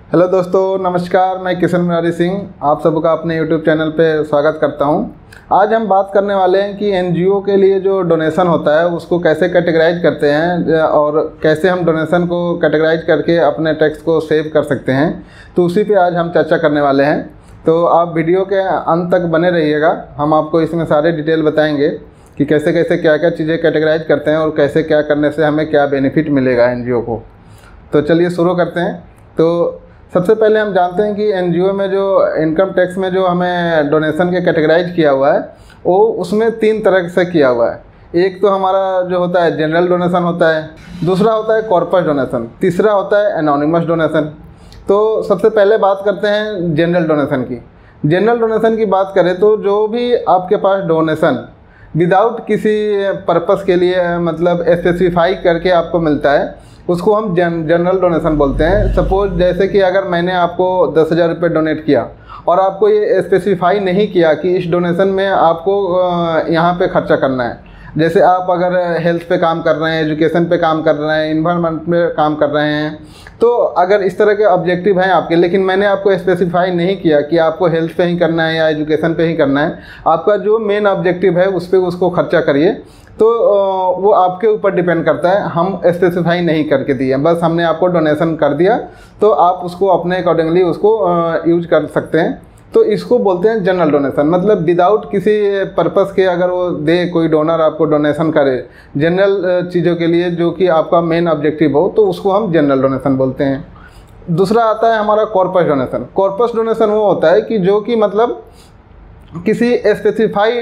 Hello दोस्तों, नमस्कार। मैं किशन मुरारी सिंह आप सबका अपने यूट्यूब चैनल पे स्वागत करता हूं। आज हम बात करने वाले हैं कि एनजीओ के लिए जो डोनेशन होता है उसको कैसे कैटेगराइज करते हैं और कैसे हम डोनेशन को कैटेगराइज करके अपने टैक्स को सेव कर सकते हैं। तो उसी पे आज हम चर्चा करने वाले हैं। तो आप वीडियो के अंत तक बने रहिएगा। हम आपको इसमें सारे डिटेल बताएँगे कि कैसे कैसे क्या क्या चीज़ें कैटेगराइज करते हैं और कैसे क्या करने से हमें क्या बेनिफिट मिलेगा एनजीओ को। तो चलिए शुरू करते हैं। तो सबसे पहले हम जानते हैं कि एनजीओ में जो इनकम टैक्स में जो हमें डोनेशन के कैटेगराइज किया हुआ है वो उसमें 3 तरह से किया हुआ है। एक तो हमारा जो होता है जनरल डोनेशन होता है, दूसरा होता है कॉर्पस डोनेशन, तीसरा होता है एनोनिमस डोनेशन। तो सबसे पहले बात करते हैं जनरल डोनेशन की। जनरल डोनेशन की बात करें तो जो भी आपके पास डोनेशन विदाउट किसी पर्पस के लिए मतलब स्पेसिफाई करके आपको मिलता है उसको हम जनरल डोनेशन बोलते हैं। सपोज जैसे कि अगर मैंने आपको 10,000 रुपये डोनेट किया और आपको ये स्पेसिफाई नहीं किया कि इस डोनेशन में आपको यहाँ पे खर्चा करना है। जैसे आप अगर हेल्थ पे काम कर रहे हैं, एजुकेशन पे काम कर रहे हैं, इन्वायरमेंट पे काम कर रहे हैं, तो अगर इस तरह के ऑब्जेक्टिव हैं आपके, लेकिन मैंने आपको स्पेसिफाई नहीं किया कि आपको हेल्थ पे ही करना है या एजुकेशन पे ही करना है, आपका जो मेन ऑब्जेक्टिव है उस पर उसको खर्चा करिए। तो वो आपके ऊपर डिपेंड करता है। हम स्पेसिफाई नहीं करके दिए, बस हमने आपको डोनेशन कर दिया तो आप उसको अपने अकॉर्डिंगली उसको यूज कर सकते हैं। तो इसको बोलते हैं जनरल डोनेशन। मतलब विदाउट किसी पर्पस के अगर वो दे, कोई डोनर आपको डोनेशन करे जनरल चीज़ों के लिए जो कि आपका मेन ऑब्जेक्टिव हो, तो उसको हम जनरल डोनेशन बोलते हैं। दूसरा आता है हमारा कॉर्पस डोनेशन। कॉर्पस डोनेशन वो होता है कि जो कि मतलब किसी स्पेसिफाई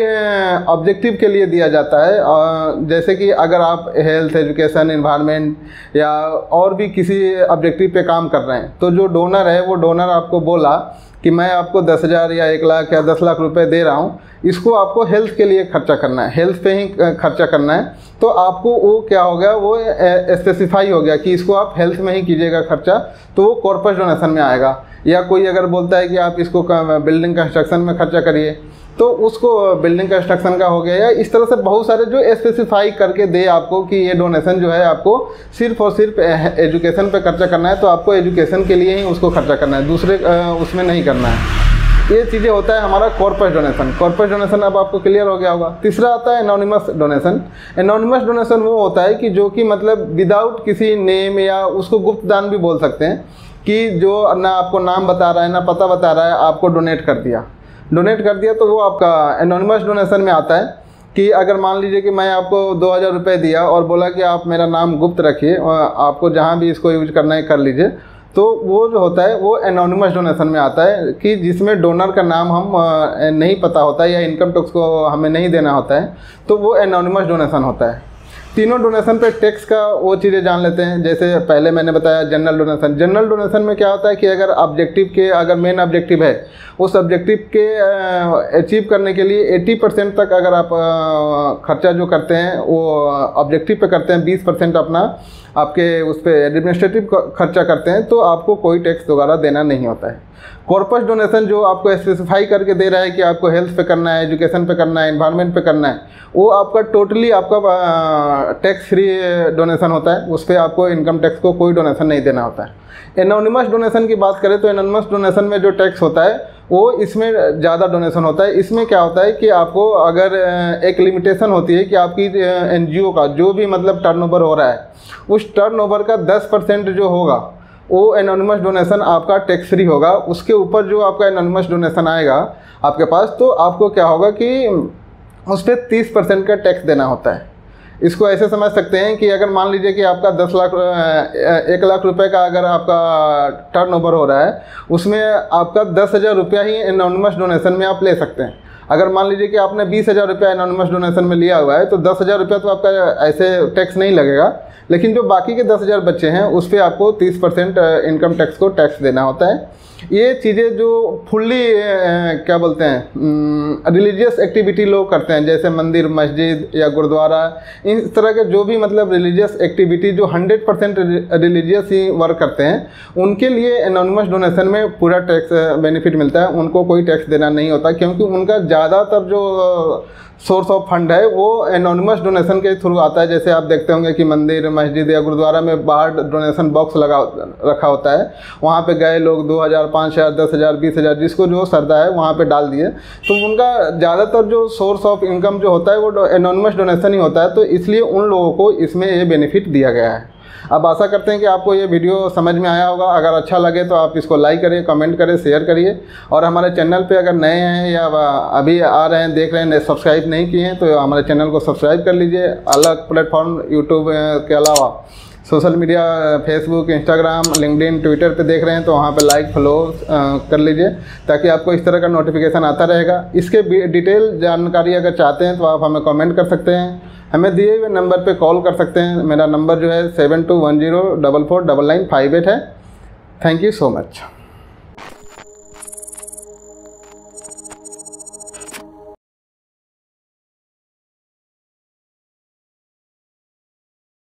ऑब्जेक्टिव के लिए दिया जाता है। जैसे कि अगर आप हेल्थ, एजुकेशन, इन्वायरमेंट या और भी किसी ऑब्जेक्टिव पे काम कर रहे हैं, तो जो डोनर है वो डोनर आपको बोला कि मैं आपको 10,000 या 1 लाख या 10 लाख रुपए दे रहा हूँ, इसको आपको हेल्थ के लिए खर्चा करना है, हेल्थ पे ही खर्चा करना है। तो आपको वो क्या हो गया, वो स्पेसिफाई हो गया कि इसको आप हेल्थ में ही कीजिएगा खर्चा, तो वो कॉर्पस डोनेशन में आएगा। या कोई अगर बोलता है कि आप इसको बिल्डिंग कंस्ट्रक्शन में खर्चा करिए, तो उसको बिल्डिंग कंस्ट्रक्शन का हो गया। या इस तरह से बहुत सारे जो स्पेसिफाई करके दे आपको कि ये डोनेशन जो है आपको सिर्फ और सिर्फ एजुकेशन पे खर्चा करना है, तो आपको एजुकेशन के लिए ही उसको खर्चा करना है, दूसरे उसमें नहीं करना है। ये चीज़ें होता है हमारा कॉर्पस डोनेशन। कॉर्पस डोनेशन अब आपको क्लियर हो गया होगा। तीसरा आता है एनोनिमस डोनेशन। एनोनिमस डोनेशन वो होता है कि जो कि मतलब विदाउट किसी नेम, या उसको गुप्त दान भी बोल सकते हैं, कि जो ना आपको नाम बता रहा है ना पता बता रहा है, आपको डोनेट कर दिया। तो वो आपका एनोनिमस डोनेशन में आता है। कि अगर मान लीजिए कि मैं आपको 2,000 रुपये दिया और बोला कि आप मेरा नाम गुप्त रखिए और आपको जहाँ भी इसको यूज करना है कर लीजिए, तो वो जो होता है वो एनोनिमस डोनेशन में आता है, कि जिसमें डोनर का नाम हम नहीं पता होता है या इनकम टैक्स को हमें नहीं देना होता है, तो वो एनोनिमस डोनेशन होता है। तीनों डोनेशन पे टैक्स का वो चीज़ें जान लेते हैं। जैसे पहले मैंने बताया जनरल डोनेशन। जनरल डोनेशन में क्या होता है कि अगर ऑब्जेक्टिव के, अगर मेन ऑब्जेक्टिव है, उस ऑब्जेक्टिव के अचीव करने के लिए 80% तक अगर आप खर्चा जो करते हैं वो ऑब्जेक्टिव पे करते हैं, 20% अपना आपके उस पर एडमिनिस्ट्रेटिव खर्चा करते हैं, तो आपको कोई टैक्स दोबारा देना नहीं होता है। कॉर्पस डोनेशन जो आपको स्पेसिफाई करके दे रहा है कि आपको हेल्थ पे करना है, एजुकेशन पे करना है, इन्वायरमेंट पे करना है, वो आपका टोटली आपका टैक्स फ्री डोनेशन होता है। उस पर आपको इनकम टैक्स को कोई डोनेशन नहीं देना होता है। एनोनिमस डोनेशन की बात करें तो एनोनिमस डोनेशन में जो टैक्स होता है वो इसमें ज़्यादा डोनेशन होता है। इसमें क्या होता है कि आपको अगर एक लिमिटेशन होती है कि आपकी एनजीओ का जो भी मतलब टर्नओवर हो रहा है, उस टर्नओवर का 10% जो होगा वो एनोनिमस डोनेशन आपका टैक्स फ्री होगा। उसके ऊपर जो आपका एनोनिमस डोनेशन आएगा आपके पास, तो आपको क्या होगा कि उस पर 30% का टैक्स देना होता है। इसको ऐसे समझ सकते हैं कि अगर मान लीजिए कि आपका 1 लाख रुपए का अगर आपका टर्नओवर हो रहा है, उसमें आपका 10,000 रुपया ही एनोनिमस डोनेशन में आप ले सकते हैं। अगर मान लीजिए कि आपने 20,000 रुपया एनोनिमस डोनेशन में लिया हुआ है, तो 10,000 रुपया तो आपका ऐसे टैक्स नहीं लगेगा, लेकिन जो बाकी के 10,000 बच्चे हैं उस पर आपको 30% इनकम टैक्स को टैक्स देना होता है। ये चीज़ें जो फुल्ली क्या बोलते हैं रिलीजियस एक्टिविटी लोग करते हैं, जैसे मंदिर, मस्जिद या गुरुद्वारा, इस तरह के जो भी मतलब रिलीजियस एक्टिविटी जो 100% रिलीजियस ही वर्क करते हैं, उनके लिए एनोनिमस डोनेशन में पूरा टैक्स बेनिफिट मिलता है। उनको कोई टैक्स देना नहीं होता, क्योंकि उनका ज़्यादातर जो सोर्स ऑफ फंड है वो एनोनिमस डोनेशन के थ्रू आता है। जैसे आप देखते होंगे कि मंदिर, मस्जिद या गुरुद्वारा में बाहर डोनेशन बॉक्स रखा होता है, वहाँ पे गए लोग 2000, 5000, 10,000, 20,000 जिसको जो श्रद्धा है वहाँ पे डाल दिए। तो उनका ज़्यादातर जो सोर्स ऑफ इनकम जो होता है वो एनोनिमस डोनेशन ही होता है, तो इसलिए उन लोगों को इसमें ये बेनिफिट दिया गया है। अब आशा करते हैं कि आपको ये वीडियो समझ में आया होगा। अगर अच्छा लगे तो आप इसको लाइक करिए, कमेंट करिए, शेयर करिए। और हमारे चैनल पे अगर नए हैं या अभी आ रहे हैं, देख रहे हैं, सब्सक्राइब नहीं किए हैं तो हमारे चैनल को सब्सक्राइब कर लीजिए। अलग प्लेटफॉर्म यूट्यूब के अलावा social media, Facebook, Instagram, LinkedIn, Twitter पे देख रहे हैं तो वहाँ पे लाइक, फॉलो कर लीजिए ताकि आपको इस तरह का नोटिफिकेशन आता रहेगा। इसके डिटेल जानकारी अगर चाहते हैं तो आप हमें कमेंट कर सकते हैं, हमें दिए हुए नंबर पे कॉल कर सकते हैं। मेरा नंबर जो है 7210449958 है। Thank you so much.